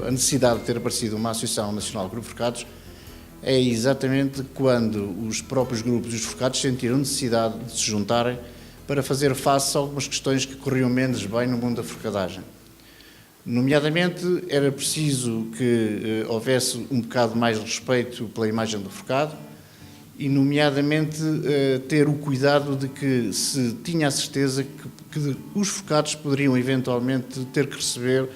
a necessidade de ter aparecido uma Associação Nacional de Grupos Forcados é exatamente quando os próprios grupos e os forcados sentiram necessidade de se juntarem para fazer face a algumas questões que corriam menos bem no mundo da forcadagem. Nomeadamente, era preciso que houvesse um bocado mais respeito pela imagem do forcado e, nomeadamente, ter o cuidado de que se tinha a certeza que os forcados poderiam eventualmente ter que receber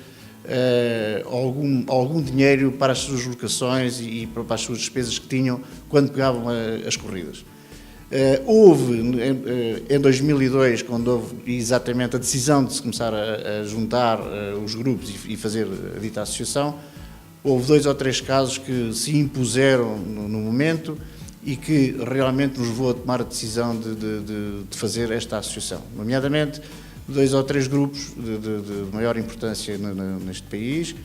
algum dinheiro para as suas locações e para as suas despesas que tinham quando pegavam as corridas. Houve, em 2002, quando houve exatamente a decisão de se começar a juntar os grupos e fazer a dita associação, houve 2 ou 3 casos que se impuseram no momento e que realmente nos levou a tomar a decisão de fazer esta associação. Nomeadamente, 2 ou 3 grupos de maior importância neste país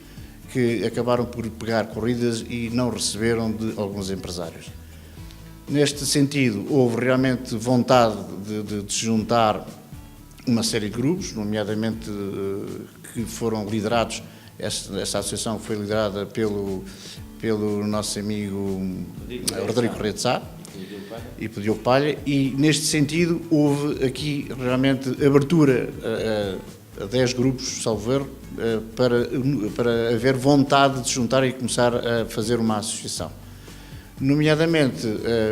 que acabaram por pegar corridas e não receberam de alguns empresários. Neste sentido, houve realmente vontade de se juntar uma série de grupos, nomeadamente que foram liderados, esta associação foi liderada pelo nosso amigo Rodrigo Correia de Sá e pelo Diogo Palha, e neste sentido houve aqui realmente abertura a 10 grupos, salvo erro, para haver vontade de se juntar e começar a fazer uma associação. Nomeadamente,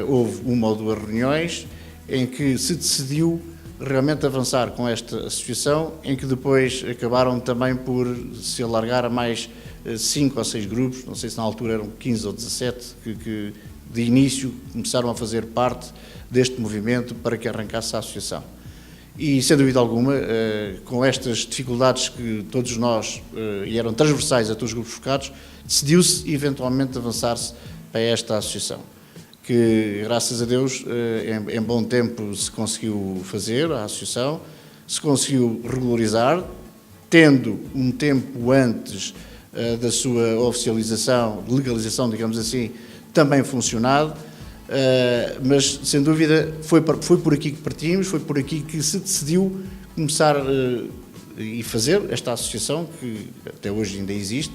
houve 1 ou 2 reuniões em que se decidiu realmente avançar com esta associação, em que depois acabaram também por se alargar a mais 5 ou 6 grupos, não sei se na altura eram 15 ou 17, que de início começaram a fazer parte deste movimento para que arrancasse a associação. E, sem dúvida alguma, com estas dificuldades que todos nós, e eram transversais a todos os grupos focados, decidiu-se eventualmente avançar-se para esta associação, que, graças a Deus, em bom tempo se conseguiu fazer a associação, se conseguiu regularizar, tendo um tempo antes da sua oficialização, legalização, digamos assim, também funcionado, mas, sem dúvida, foi por aqui que partimos, foi por aqui que se decidiu começar e fazer esta associação, que até hoje ainda existe,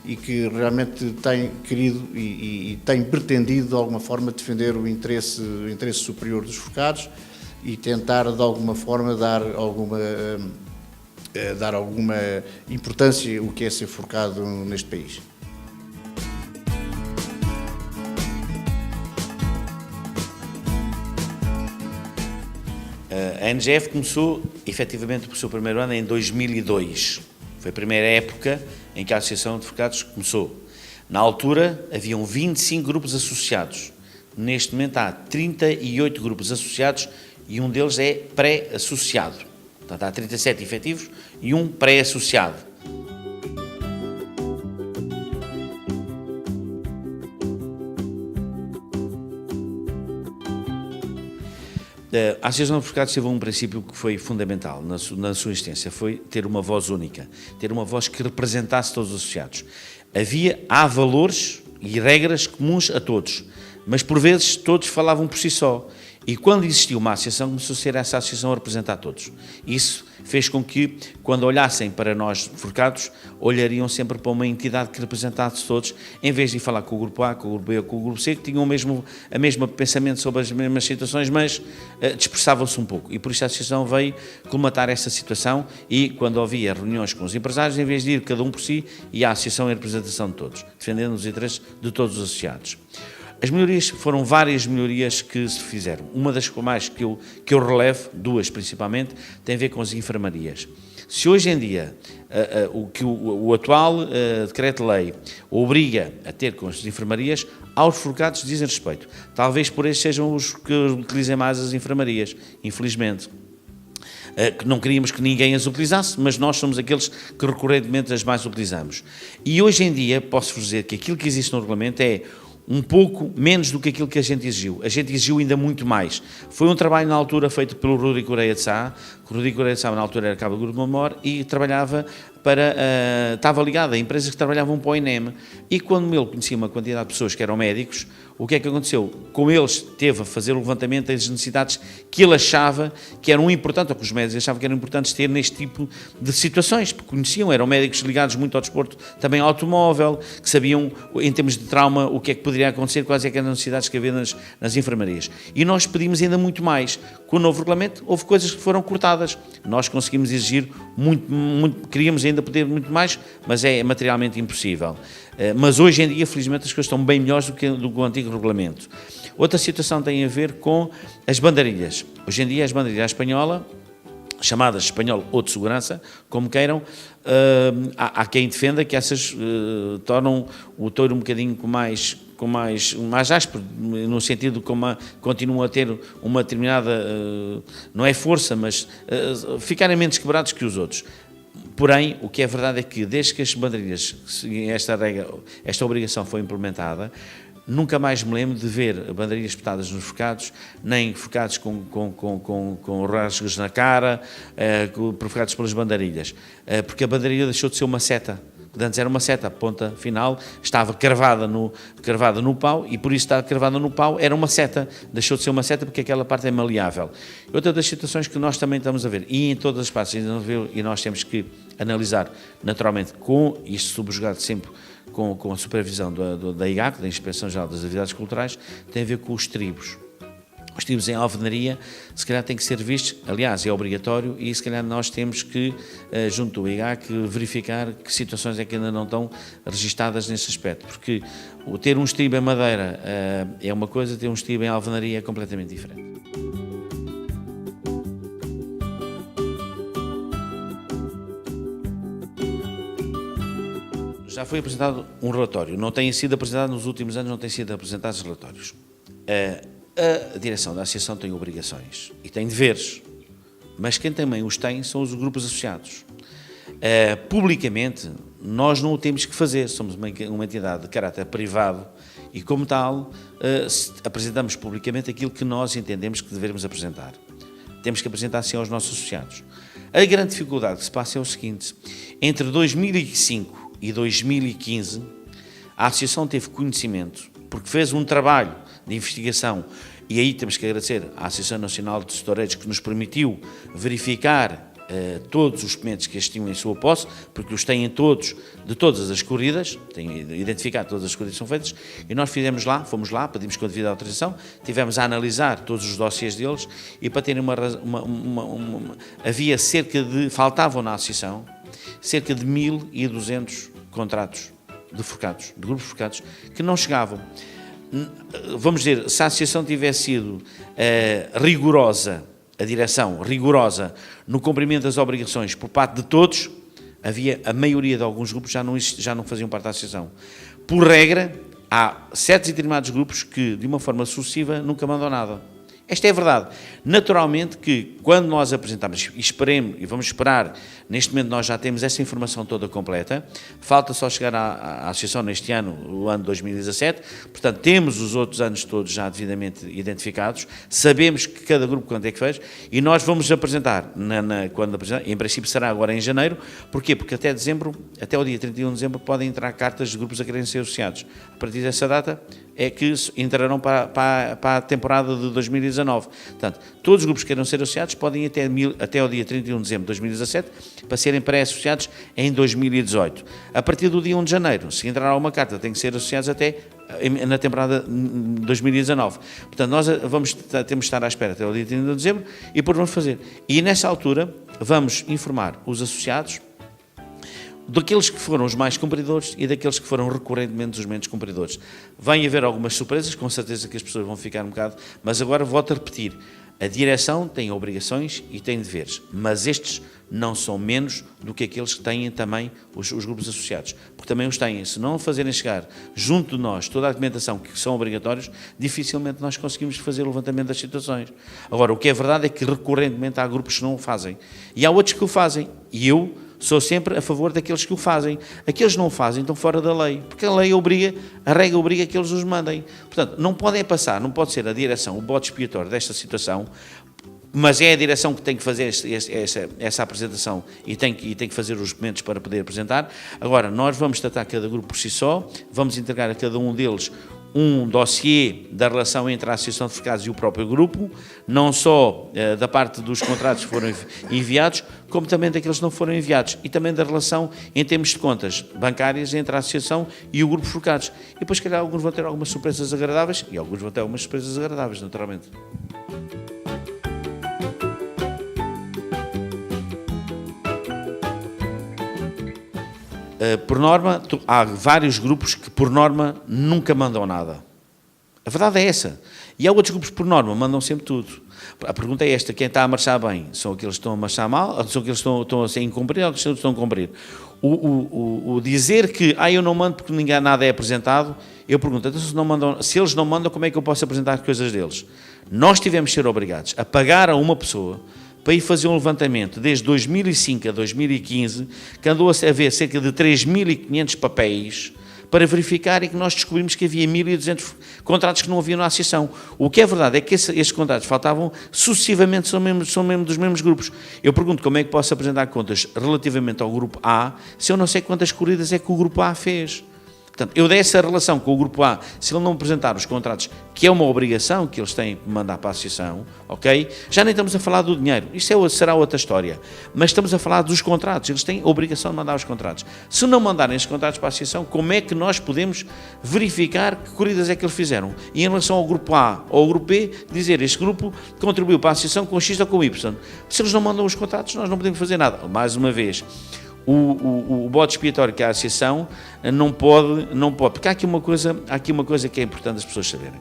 e que realmente tem querido e tem pretendido, de alguma forma, defender o interesse superior dos forcados e tentar, de alguma forma, dar alguma importância ao que é ser forcado neste país. A NGF começou, efetivamente, o seu primeiro ano em 2002. Foi a primeira época em que a Associação de Forcados começou. Na altura, haviam 25 grupos associados. Neste momento, há 38 grupos associados e um deles é pré-associado. Portanto, há 37 efetivos e um pré-associado. A Associação de Forcados teve um princípio que foi fundamental na sua existência, foi ter uma voz única, ter uma voz que representasse todos os associados. Há valores e regras comuns a todos, mas por vezes todos falavam por si só. E quando existiu uma associação, começou a ser essa associação a representar todos. Isso fez com que, quando olhassem para nós, forcados, olhariam sempre para uma entidade que representasse todos, em vez de falar com o grupo A, com o grupo B ou com o grupo C, que tinham a mesma pensamento sobre as mesmas situações, mas dispersavam-se um pouco. E por isso a associação veio colmatar essa situação e, quando havia reuniões com os empresários, em vez de ir cada um por si, ia a associação em representação de todos, defendendo os interesses de todos os associados. As melhorias, foram várias melhorias que se fizeram. Uma das mais que eu relevo, 2 principalmente, tem a ver com as enfermarias. Se hoje em dia o atual decreto-lei obriga a ter com as enfermarias, aos forcados dizem respeito. Talvez por esses sejam os que utilizem mais as enfermarias, infelizmente. Que não queríamos que ninguém as utilizasse, mas nós somos aqueles que recorrentemente as mais utilizamos. E hoje em dia, posso-vos dizer que aquilo que existe no regulamento é um pouco menos do que aquilo que a gente exigiu. A gente exigiu ainda muito mais. Foi um trabalho na altura feito pelo Rodrigo Correia de Sá. O Rodrigo Correia de Sá na altura era cabo do Grupo Mamor e trabalhava estava ligado a empresas que trabalhavam para o INEM, e quando ele conhecia uma quantidade de pessoas que eram médicos, o que é que aconteceu? Com eles teve a fazer o levantamento das necessidades que ele achava que eram importantes, ou que os médicos achavam que eram importantes ter neste tipo de situações, porque conheciam, eram médicos ligados muito ao desporto, também ao automóvel, que sabiam, em termos de trauma, o que é que poderia acontecer, quais é que eram as necessidades que havia nas enfermarias. E nós pedimos ainda muito mais. Com o novo regulamento, houve coisas que foram cortadas. Nós conseguimos exigir muito, queríamos ainda poder muito mais, mas é materialmente impossível. Mas hoje em dia, felizmente, as coisas estão bem melhores do que o antigo regulamento. Outra situação tem a ver com as bandeirilhas. Hoje em dia, as bandeirilhas espanhola, chamadas espanhol ou de segurança, como queiram, há quem defenda que essas tornam o touro um bocadinho mais áspero, no sentido de como continuam a ter uma determinada, não é força, mas ficarem menos quebrados que os outros. Porém, o que é verdade é que desde que as bandeirilhas, esta obrigação foi implementada, nunca mais me lembro de ver bandeirinhas espetadas nos forcados, nem forcados com rasgos na cara, provocados pelas bandeirilhas, porque a bandeirilha deixou de ser uma seta. Antes era uma seta, a ponta final estava cravada no pau, e por isso estar cravada no pau era uma seta, deixou de ser uma seta porque aquela parte é maleável. Outra das situações que nós também estamos a ver, e em todas as partes, e nós temos que analisar naturalmente isto subjugado sempre com a supervisão da IGAC, da Inspeção Geral das Atividades Culturais, tem a ver com os tribos. Os tribos em alvenaria, se calhar, têm que ser vistos, aliás, é obrigatório, e se calhar nós temos que, junto do IGAC, verificar que situações é que ainda não estão registadas nesse aspecto, porque ter um estribo em madeira é uma coisa, ter um estribo em alvenaria é completamente diferente. Já foi apresentado um relatório, não tem sido apresentado nos últimos anos, não têm sido apresentados relatórios. A direção da associação tem obrigações e tem deveres, mas quem também os tem são os grupos associados. Publicamente, nós não o temos que fazer, somos uma entidade de caráter privado e, como tal, apresentamos publicamente aquilo que nós entendemos que devemos apresentar. Temos que apresentar, sim, aos nossos associados. A grande dificuldade que se passa é o seguinte: entre 2005 e 2015, a associação teve conhecimento, porque fez um trabalho de investigação, e aí temos que agradecer à Associação Nacional de Toureiros, que nos permitiu verificar todos os documentos que estes tinham em sua posse, porque os têm todos, de todas as corridas, têm identificado todas as corridas que são feitas, e nós fomos lá, pedimos com a devida autorização, tivemos a analisar todos os dossiês deles, e para terem havia faltavam na associação, cerca de 1.200 contratos de forcados, de grupos forcados, que não chegavam. Vamos dizer, se a associação tivesse sido rigorosa, a direção rigorosa no cumprimento das obrigações por parte de todos, a maioria de alguns grupos já não faziam parte da associação. Por regra, há certos e determinados grupos que, de uma forma sucessiva, nunca mandam nada. Esta é a verdade. Naturalmente que, quando nós apresentamos, e vamos esperar, neste momento nós já temos essa informação toda completa, falta só chegar à associação neste ano, o ano 2017, portanto temos os outros anos todos já devidamente identificados, sabemos que cada grupo quanto é que fez, e nós vamos apresentar, quando apresentar, em princípio será agora em janeiro. Porquê? Porque até o dia 31 de dezembro, podem entrar cartas de grupos a quererem ser associados. A partir dessa data é que entrarão para a temporada de 2019. Portanto, todos os grupos que queiram ser associados podem ir até o dia 31 de dezembro de 2017 para serem pré-associados em 2018. A partir do dia 1 de janeiro, se entrar alguma carta, têm que ser associados até na temporada de 2019. Portanto, nós temos de estar à espera até o dia 31 de dezembro e depois vamos fazer. E nessa altura vamos informar os associados daqueles que foram os mais cumpridores e daqueles que foram recorrentemente os menos cumpridores. Vai haver algumas surpresas, com certeza que as pessoas vão ficar um bocado, mas agora volto a repetir, a direção tem obrigações e tem deveres, mas estes não são menos do que aqueles que têm também os grupos associados, porque também os têm. Se não fazerem chegar junto de nós toda a documentação que são obrigatórios, dificilmente nós conseguimos fazer o levantamento das situações. Agora, o que é verdade é que recorrentemente há grupos que não o fazem, e há outros que o fazem, e eu sou sempre a favor daqueles que o fazem. Aqueles que não o fazem estão fora da lei, porque a regra obriga que eles os mandem. Portanto, não pode ser a direção o bode expiatório desta situação, mas é a direção que tem que fazer essa apresentação e tem que fazer os documentos para poder apresentar. Agora, nós vamos tratar cada grupo por si só, vamos entregar a cada um deles um dossiê da relação entre a Associação de Franqueados e o próprio grupo, não só da parte dos contratos que foram enviados, como também daqueles que não foram enviados, e também da relação em termos de contas bancárias entre a Associação e o grupo Franqueados. E depois, se calhar, alguns vão ter algumas surpresas agradáveis, e alguns vão ter algumas surpresas agradáveis, naturalmente. Por norma, há vários grupos que, por norma, nunca mandam nada. A verdade é essa. E há outros grupos, por norma, mandam sempre tudo. A pergunta é esta: quem está a marchar bem? São aqueles que estão a marchar mal? São aqueles que estão a incumprir ou aqueles que estão a cumprir? O dizer que eu não mando porque ninguém nada é apresentado, eu pergunto, então, se eles não mandam, como é que eu posso apresentar coisas deles? Nós tivemos de ser obrigados a pagar a uma pessoa para ir fazer um levantamento desde 2005 a 2015, que andou a haver cerca de 3.500 papéis para verificar e que nós descobrimos que havia 1.200 contratos que não haviam na associação. O que é verdade é que esses contratos faltavam sucessivamente, são mesmo dos mesmos grupos. Eu pergunto como é que posso apresentar contas relativamente ao grupo A, se eu não sei quantas corridas é que o grupo A fez. Portanto, eu dessa relação com o Grupo A, se ele não apresentar os contratos, que é uma obrigação que eles têm de mandar para a Associação, ok? Já nem estamos a falar do dinheiro, isso será outra história, mas estamos a falar dos contratos, eles têm a obrigação de mandar os contratos. Se não mandarem esses contratos para a Associação, como é que nós podemos verificar que corridas é que eles fizeram? E em relação ao Grupo A ou ao Grupo B, dizer, este grupo contribuiu para a Associação com X ou com Y. Se eles não mandam os contratos, nós não podemos fazer nada. Mais uma vez, o bode expiatório que é a Associação não pode, porque há aqui uma coisa que é importante as pessoas saberem.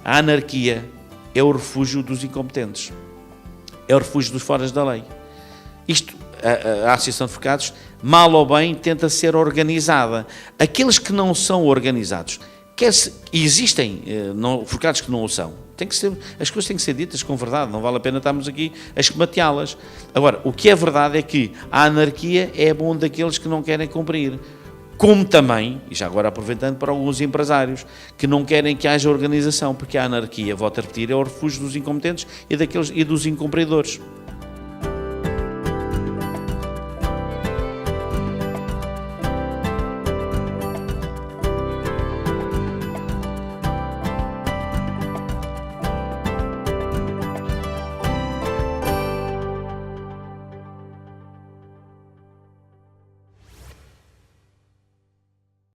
A anarquia é o refúgio dos incompetentes, é o refúgio dos foras da lei. Isto, a Associação de Franqueados, mal ou bem, tenta ser organizada. Aqueles que não são organizados, existem franqueados que não o são. As coisas têm que ser ditas com verdade, não vale a pena estarmos aqui a esquemateá-las. Agora, o que é verdade é que a anarquia é bom daqueles que não querem cumprir. Como também, e já agora aproveitando para alguns empresários, que não querem que haja organização, porque a anarquia, volto a repetir, é o refúgio dos incompetentes e dos incumpridores.